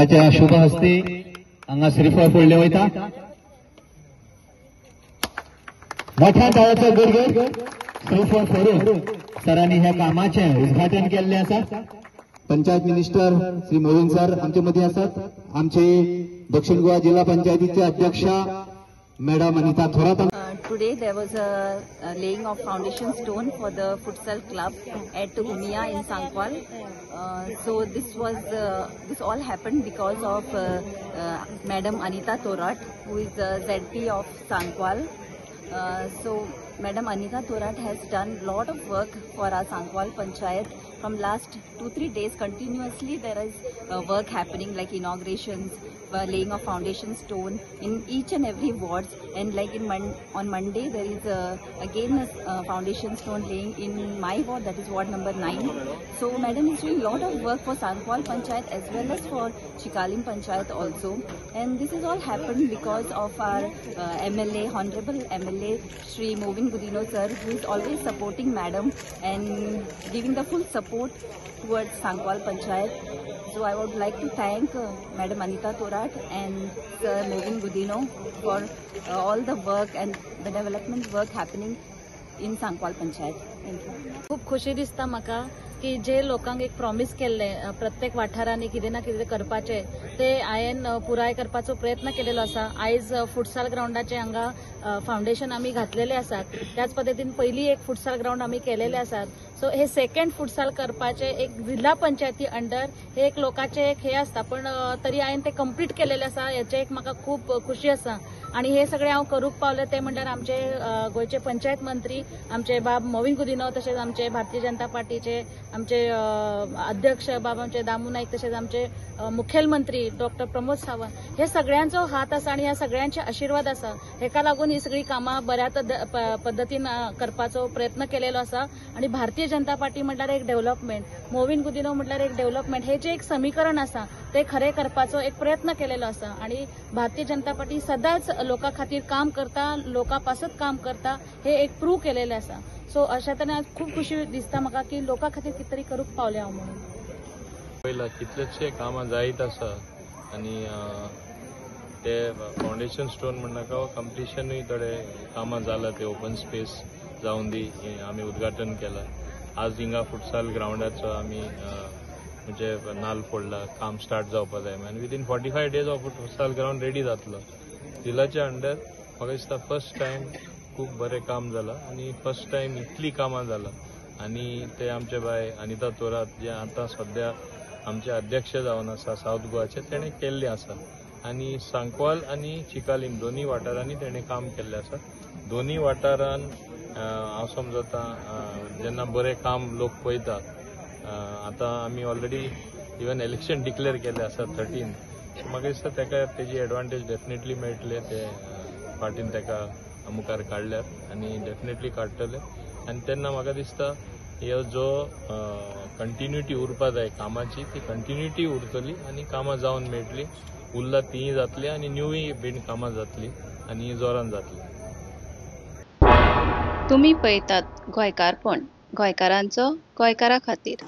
सराच्या शुभ हस्ते हांगा श्रीफळ फोडले वयता। मोठ्या टाळ्याचो गडगड श्रीफळ फोडून सरांनी ह्या कामाचे उद्घाटन केले आसा। पंचायत मिनिस्टर श्री मोविन सर आमचे मध्ये असतात। आमचे दक्षिण गोवा जिल्हा पंचायतीचे अध्यक्षा madam Anita Thorat. Today there was a laying of foundation stone for the futsal club at Umia in Sangkwal. So this all happened because of Madam Anita Thorat, who is the ZP of Sangkwal. So Madam Anita Thorat has done lot of work for our Sangkwal Panchayat. From last 2-3 days continuously there is work happening, like inaugurations, laying of foundation stone in each and every wards, and like on Monday there is again a foundation stone laying in my ward, that is ward number 9. So Madam is doing lot of work for Sangkwal Panchayat as well as for Chikalim Panchayat also, and this has all happened because of our MLA, Honorable MLA Shri Movin Gudino sir, who is always supporting Madam and giving the full support towards Sangkwal Panchayat. So I would like to thank Madam Anita Thorat and Sir Movin Gudino for all the work and the development work happening in Sangkwal Panchayat. Thank you. खूप खुशी दिसता म्हाका की जे लोकांक एक promise केल्ले प्रत्येक वाठारांनी कितें ना कितें करपाचे ते हांवें पुराय करपाचो प्रयत्न केलेलो आसा। आयज फुटसाल ग्राउंडाचे हांगा फाउंडेशन आमी घातलेले आसात। त्याच पद्दतीन पयली एक फुटसाल ग्राउंड आमी केलेले आसात। सो हे सेकंड फुटसाल करपाचे एक जिल्हा पंचायती अंडर हे एक लोकांचे एक हे आसता, पण तरी हांवें ते कंप्लीट केलेले आसा। हेचे एक म्हाका खूप खुशी आसा आणि हे सगळे हांव करूंक पावले ते म्हणल्यार आमचे गोंयचे पंचायत मंत्री आमचे बाब मोविन गुदिनो, तशेंच आमचे भारतीय जनता पार्टीचे आमचे अध्यक्ष बाब आमचे दामू नाईक, तशेंच आमचे मुखेलमंत्री डॉक्टर प्रमोद सावंत, हे सगळ्यांचो हात आसा आणि ह्या सगळ्यांचे आशीर्वाद आसा। हेका लागून ही सगळी कामां बऱ्या पद्धतीन करपाचो प्रयत्न केलेलो आसा। आणि भारतीय जनता पार्टी म्हटल्यार एक डेव्हलपमेंट, मोविन गुदिनो म्हटल्यार एक डेव्हलपमेंट, हे जे एक समीकरण आसा ते खरे करपाचो एक प्रयत्न केलेलो आसा। आणि भारतीय जनता पार्टी सदांच लोकां खातीर काम करता, लोकां पासत काम करता, हे एक प्रूव्ह केलेले आसा। सो अशा तरेन खूप खुशी दिसता म्हाका की लोकां खातीर कितें तरी करूंक पावले हांव म्हणून। पयला कितलेशे कामां जायत आसा आनी ते फाउंडेशन स्टोन म्हणनाका कंप्लिशनूय थोडे कामां जाला, ते ओपन स्पेस जावन दी आमी उद्घाटन केला। आज हिंगा फुटसाल ग्राउंडाचो आमी म्हणजे नाल फोडला, काम स्टार्ट जावपा जाय आनी within 45 days of futsal ground ready जातलो। जिल्ल्याच्या अंडर म्हाका दिसता फर्स्ट टायम खूप बरें काम जालां आणि फर्स्ट टायम इतली कामां जालां आणि ते आमचे बाय अनिता थोरात जे आता सध्या आमचे अध्यक्ष जावन आसा साऊथ गोवाचे, तेणें केल्लें आसा। आणि सांकवाल आणि चिकालीम दोन्ही वाठारांनी तेणें काम केल्लें आसा। दोन्ही वाठारान हांव समजता जेन्ना बरें काम लोक पळयता, आतां आमी ऑलरेडी इवन इलेक्शन डिक्लेअर केल्लें आसा 13, सो म्हाका दिसता तेका तेजी एडवांटेज डेफिनेटली मेळटले। ते पार्टीन तेका मुखार काडल्यात आनी डेफिनेटली काडटले आनी तेन्ना म्हाका दिसता ह्यो जो कंटिन्युटी उरपा जाय कामाची, ती कंटिन्युटी उरतली आनी कामां जावन मेळटली। उरला तीय जातली आनी न्यूय बीन कामां जातली आनी जोरान जातली। तुम्ही पळयतात गोंयकारपण, गोंयकारांचो गोंयकारा खातीर।